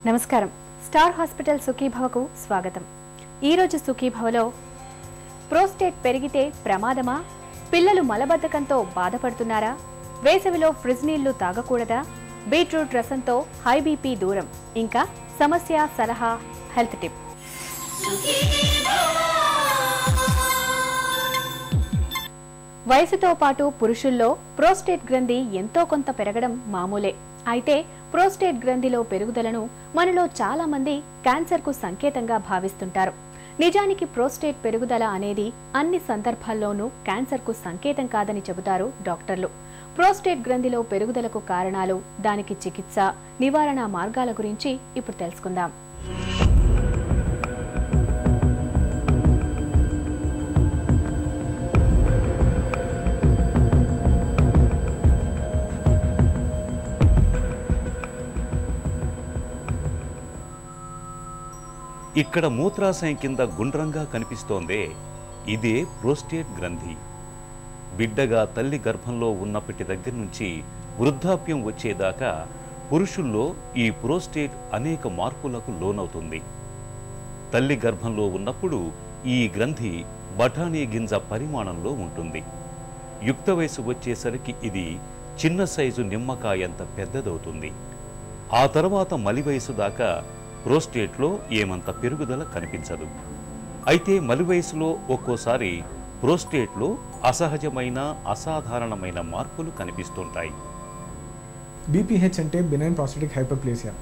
నమస్కారం. Star hospital సుఖీభవకు స్వాగతం. ఈరోజు సుఖీభవలో ప్రోస్టేట్ పెరిగితే ప్రమాదమా? పిల్లలు మలబద్ధకంతో బాధపడుతున్నారా? వేసవిలో ఫ్రిజ్ నీళ్లు తాగకూడదా? బీట్రూట్ రసంతో హై బీపీ దూరం. ఇంకా సమస్య, సలహా, హెల్త్ టిప్. వయసుతో పాటు పురుషుల్లో ప్రోస్టేట్ గ్రంథి ఎంతో కొంత పెరగడం మామూలే. అయితే ప్రోస్టేట్ గ్రంథిలో పెరుగుదలను మనలో చాలా మంది క్యాన్సర్కు సంకేతంగా భావిస్తుంటారు. నిజానికి ప్రోస్టేట్ పెరుగుదల అనేది అన్ని సందర్భాల్లోనూ క్యాన్సర్కు సంకేతం కాదని చెబుతారు డాక్టర్లు. ప్రోస్టేట్ గ్రంథిలో పెరుగుదలకు కారణాలు, దానికి చికిత్స, నివారణ మార్గాల గురించి ఇప్పుడు తెలుసుకుందాం. ఇక్కడ మూత్రాశయం కింద గుండ్రంగా కనిపిస్తోందే, ఇదే ప్రోస్టేట్ గ్రంథి. బిడ్డగా తల్లి గర్భంలో ఉన్నప్పటి దగ్గర నుంచి వృద్ధాప్యం వచ్చేదాకా పురుషుల్లో ఈ ప్రోస్టేట్ అనేక మార్పులకు లోనవుతుంది. తల్లి గర్భంలో ఉన్నప్పుడు ఈ గ్రంథి బఠానీ గింజ పరిమాణంలో ఉంటుంది. యుక్త వయసు వచ్చేసరికి ఇది చిన్న సైజు నిమ్మకాయంత పెద్దదవుతుంది. ఆ తర్వాత మలి వయసు దాకా ప్రోస్టేట్లో ఏమంత పెరుగుదల కనిపించదు. అయితే మలి వయసులో ఒక్కోసారి ప్రోస్టేట్లో అసహజమైన, అసాధారణమైన మార్పులు కనిపిస్తుంటాయి. బీపీహెచ్ అంటే బినైన్ ప్రాస్టేటిక్ హైపర్ప్లేసియా.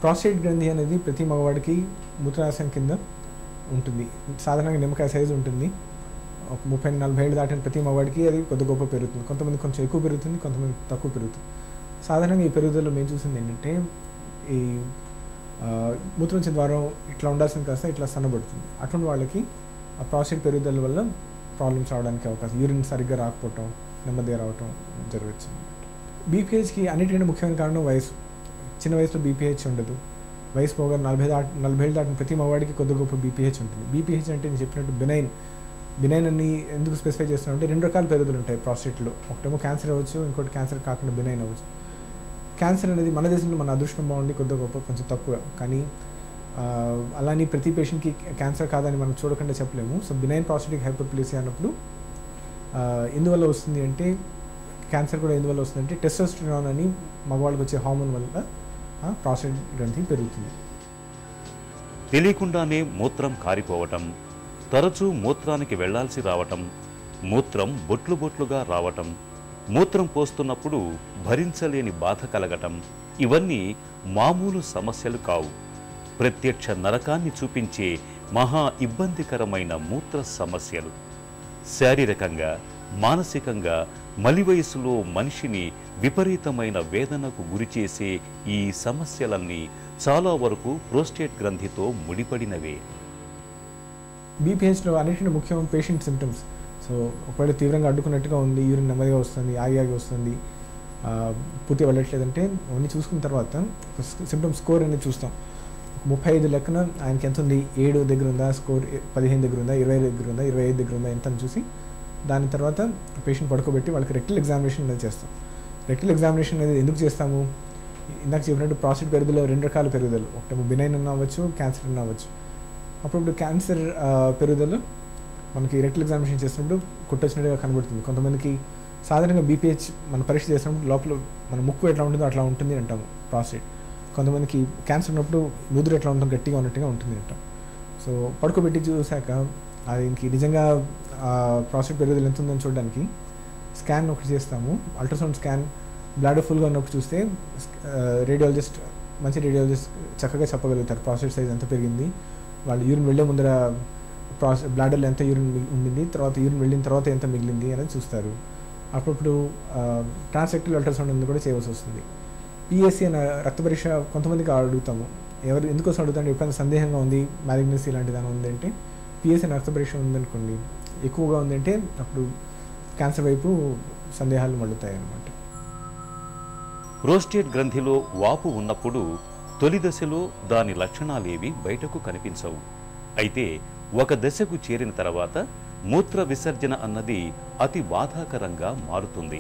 ప్రాస్టేట్ గ్రంథి అనేది ప్రతి మగవాడికి మూత్రాశయం కింద ఉంటుంది. సాధారణంగా నిమ్మకాయ సైజు ఉంటుంది. ఒక 30-40 ఏళ్ళు దాటిన ప్రతి మగవాడికి అది కొద్ది గొప్ప పెరుగుతుంది. కొంతమంది కొంచెం ఎక్కువ పెరుగుతుంది, కొంతమంది తక్కువ పెరుగుతుంది. సాధారణంగా ఈ పెరుగుదలలో మేము చూసింది ఏంటంటే, ఈ మూత్రంచే ద్వారం ఇట్లా ఉండాల్సింది కాస్త ఇట్లా సన్నబడుతుంది. అటువంటి వాళ్ళకి ఆ ప్రాస్టేట్ పెరుగుదల వల్ల ప్రాబ్లమ్స్ రావడానికి అవకాశం, యూరిన్ సరిగ్గా రాకపోవటం, నెమ్మదిగా రావటం జరగచ్చు. బీపీహెచ్కి అన్నిటికంటే ముఖ్యమైన కారణం వయసు. చిన్న వయసులో బీపీహెచ్ ఉండదు. వయసు పోగా 40 ఏళ్ళు దాటిన ప్రతి మగవాడికి కొద్ది గొప్ప బీపీహెచ్ ఉంటుంది. బీపీహెచ్ అంటే నేను చెప్పినట్టు బినైన్ అని ఎందుకు స్పెసిఫై చేస్తున్నాం అంటే, 2 రకాల పెరుగుదలు ఉంటాయి ప్రాస్టేట్లో. ఒకటేమో క్యాన్సర్ అవ్వచ్చు, ఇంకోటి క్యాన్సర్ కాకుండా బినైన్ అవ్వచ్చు. క్యాన్సర్ అనేది మన దేశంలో మన అదృష్టం బాగుండి కొద్దిగా గొప్ప కొంచెం తక్కువ, కానీ అలానే ప్రతి పేషెంట్కి క్యాన్సర్ కాదని మనం చూడకుండా చెప్పలేము. సో బినైన్ ప్రాస్టేటిక్ హైపర్ప్లేసియా అన్నప్పుడు ఎందువల్ల వస్తుంది అంటే, క్యాన్సర్ కూడా ఎందువల్ల వస్తుంది అంటే, టెస్టోస్టెరాన్ అని మగవాళ్ళకి వచ్చే హార్మోన్ వల్ల ప్రాస్టేట్ గ్రంథి పెరుగుతుంది. తెలియకుండానే మూత్రం కారిపోవటం, తరచూ మూత్రానికి వెళ్లాల్సి రావటం, మూత్రం బొట్లు బొట్లుగా రావటం, మూత్రం పోస్తున్నప్పుడు భరించలేని బాధ కలగటం, ఇవన్నీ మామూలు సమస్యలు కావు. ప్రత్యక్ష నరకాన్ని చూపించే మహా ఇబ్బందికరమైన మూత్ర సమస్యలు. శారీరకంగా, మానసికంగా మలి వయసులో మనిషిని విపరీతమైన వేదనకు గురిచేసే ఈ సమస్యలన్నీ చాలా వరకు ప్రోస్టేట్ గ్రంథితో ముడిపడినవే. బీపీహెచ్లో అన్నింటినీ ముఖ్యం పేషెంట్ సిమ్టమ్స్. సో ఒకవేళ తీవ్రంగా అడ్డుకున్నట్టుగా ఉంది, యూరిన్ నెమ్మదిగా వస్తుంది, ఆగి వస్తుంది, పూర్తిగా వెళ్ళట్లేదంటే అవన్నీ చూసుకున్న తర్వాత సిమ్టమ్ స్కోర్ అనేది చూస్తాం. 35 లెక్కన ఆయనకి ఎంత ఉంది, 7 దగ్గర ఉందా స్కోర్, 15 దగ్గర ఉందా, 20 దగ్గర ఉందా, 25 దగ్గర ఉందా, ఎంత అని చూసి దాని తర్వాత పేషెంట్ పడుకోబెట్టి వాళ్ళకి రెక్టల్ ఎగ్జామినేషన్ అనేది చేస్తాం. రెక్టల్ ఎగ్జామినేషన్ అనేది ఎందుకు చేస్తాము? ఇందాక చెప్పినట్టు ప్రాస్టేట్ పెరుగుదల 2 రకాల పెరుగుదల, ఒకటేమో బినైన్ అన్న అవ్వచ్చు, క్యాన్సర్ అన్న అవ్వచ్చు. అప్పుడు క్యాన్సర్ పెరుగుదల మనకి రెక్టల్ ఎగ్జామినేషన్ చేసినప్పుడు కుట్టొచ్చినట్టుగా కనబడుతుంది. కొంతమందికి సాధారణంగా బీపీహెచ్ మన పరీక్ష చేసినప్పుడు లోపల మన ముక్కు ఎట్లా ఉంటుందో అట్లా ఉంటుంది అంటాము ప్రాస్టేట్. కొంతమందికి క్యాన్సర్ ఉన్నప్పుడు ముదురు ఎట్లా ఉంటుంది, గట్టిగా ఉన్నట్టుగా ఉంటుంది అంటాం. సో పడుకోబెట్టి చూశాక దీనికి నిజంగా ప్రాస్టేట్ పెరుగుదల ఎంత ఉందని చూడడానికి స్కాన్ ఒకటి చేస్తాము. అల్ట్రాసౌండ్ స్కాన్ బ్లాడర్ ఫుల్గా ఉన్నప్పుడు చూస్తే రేడియాలజిస్ట్, మంచి రేడియాలజిస్ట్ చక్కగా చెప్పగలుగుతారు ప్రాస్టేట్ సైజ్ ఎంత పెరిగింది, వాళ్ళు యూరిన్ వెళ్ళే ముందర బ్లాడర్లో ఎంత యూరిన్ ఉండింది, తర్వాత యూరిన్ వెళ్ళిన తర్వాత ఎంత మిగిలింది అనేది చూస్తారు. అప్పుడప్పుడు ట్రాన్స్రెక్టల్ అల్ట్రాసౌండ్ అనేది కూడా చేయవలసి వస్తుంది. పిఎస్సి అనే రక్త పరీక్ష కొంతమందికి అడుగుతాము. ఎందుకోసం అడుగుతాం, ఎప్పుడైనా సందేహంగా ఉంది, మ్యాలిగ్నెన్సీ ఇలాంటి దాని ఉందంటే పిఎస్సి అనే రక్త పరీక్ష ఉందనుకోండి, ఎక్కువగా ఉందంటే అప్పుడు క్యాన్సర్ వైపు సందేహాలు మళ్ళుతాయి అన్నమాట. ప్రోస్టేట్ గ్రంథిలో వాపు ఉన్నప్పుడు తొలి దశలో దాని లక్షణాలేవి బయటకు కనిపించవు. అయితే ఒక దశకు చేరిన తర్వాత మూత్ర విసర్జన అన్నది అతి బాధాకరంగా మారుతుంది.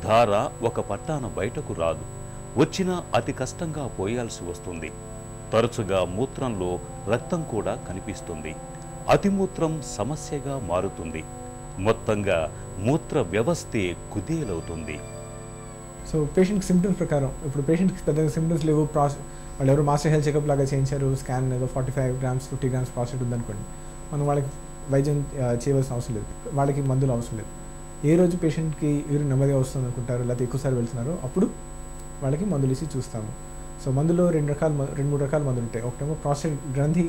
ధార ఒక పట్టాన బయటకు రాదు. వచ్చినా అతి కష్టంగా పోయాల్సి వస్తుంది. తరచుగా మూత్రంలో రక్తం కూడా కనిపిస్తుంది. అతిమూత్రం సమస్యగా మారుతుంది. మొత్తంగా మూత్ర వ్యవస్థే కుదేలవుతుంది. సో పేషెంట్కి సిమ్టమ్స్ ప్రకారం ఇప్పుడు పేషెంట్కి పెద్దగా సిమ్టమ్స్ లేవు, వాళ్ళు ఎవరు మాస్టర్ హెల్త్ చెకప్ లాగా చేయించారు, స్కాన్ ఏదో 45 grams 50 grams ప్రాస్టేట్ ఉందనుకోండి, మనం వాళ్ళకి వైద్యం చేయవలసిన అవసరం లేదు, వాళ్ళకి మందులు అవసరం లేదు. ఏ రోజు పేషెంట్కి యూరిన్ నెమ్మదిగా వస్తుంది అనుకుంటారు లేకపోతే ఎక్కువసారి వెళ్తున్నారో అప్పుడు వాళ్ళకి మందులు ఇచ్చి చూస్తాము. సో మందులో 2-3 రకాల మందులు ఉంటాయి. ఒకటేమో ప్రాస్టేట్ గ్రంథి